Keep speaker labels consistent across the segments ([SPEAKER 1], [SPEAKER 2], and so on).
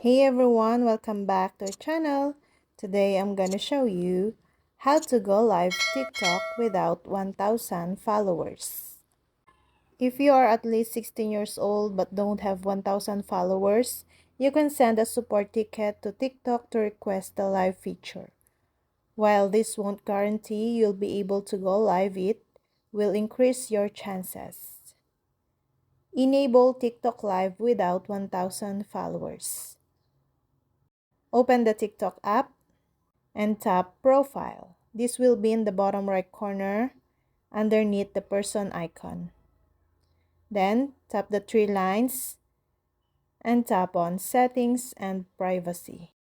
[SPEAKER 1] Hey everyone, welcome back to our channel. Today I'm gonna show you how to go live TikTok without 1,000 followers. If you are at least 16 years old but don't have 1,000 followers, you can send a support ticket to TikTok to request the live feature. While this won't guarantee you'll be able to go live, it will increase your chances. Enable TikTok Live without 1,000 followers. Open the TikTok app and tap Profile. This will be in the bottom right corner underneath the person icon. Then tap the three lines and tap on Settings and Privacy.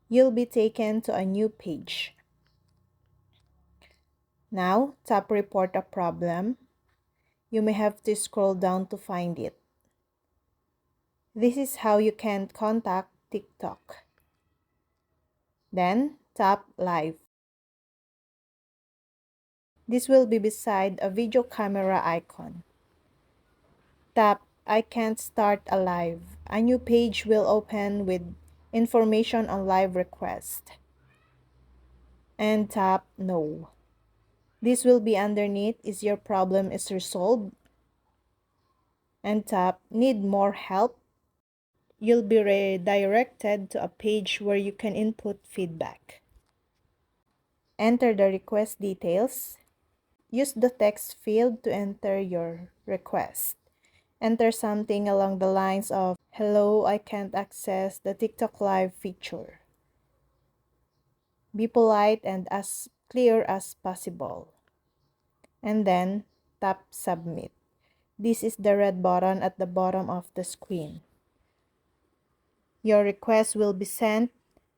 [SPEAKER 1] You'll be taken to a new page. Now tap Report a Problem. You may have to scroll down to find it. This is how you can contact TikTok. Then tap Live. This will be beside a video camera icon. Tap I can't start a live. A new page will open with information on live request. And tap No. This will be underneath Is your problem is resolved? And tap Need more help? You'll be redirected to a page where you can input feedback. Enter the request details. Use the text field to enter your request. Enter something along the lines of, "Hello, I can't access the TikTok Live feature." Be polite and as clear as possible. And then tap Submit. This is the red button at the bottom of the screen. Your request will be sent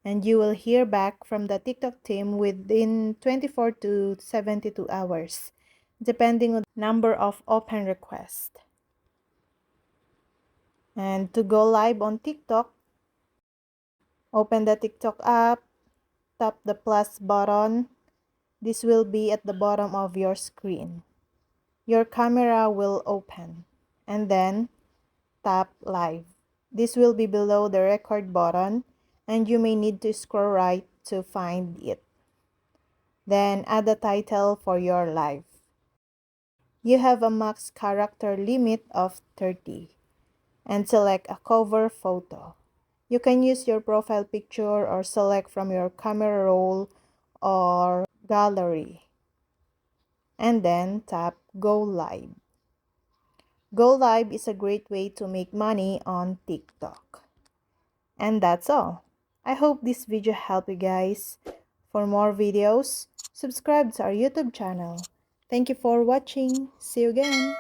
[SPEAKER 1] and you will hear back from the TikTok team within 24 to 72 hours, depending on the number of open requests. And to go live on TikTok, open the TikTok app, tap the plus button. This will be at the bottom of your screen. Your camera will open and then tap Live. This will be below the record button and you may need to scroll right to find it. Then add a title for your live. You have a max character limit of 30 and select a cover photo. You can use your profile picture or select from your camera roll or gallery. And then tap Go Live. Go Live is a great way to make money on TikTok. And that's all. I hope this video helped you guys. For more videos, subscribe to our YouTube channel. Thank you for watching. See you again.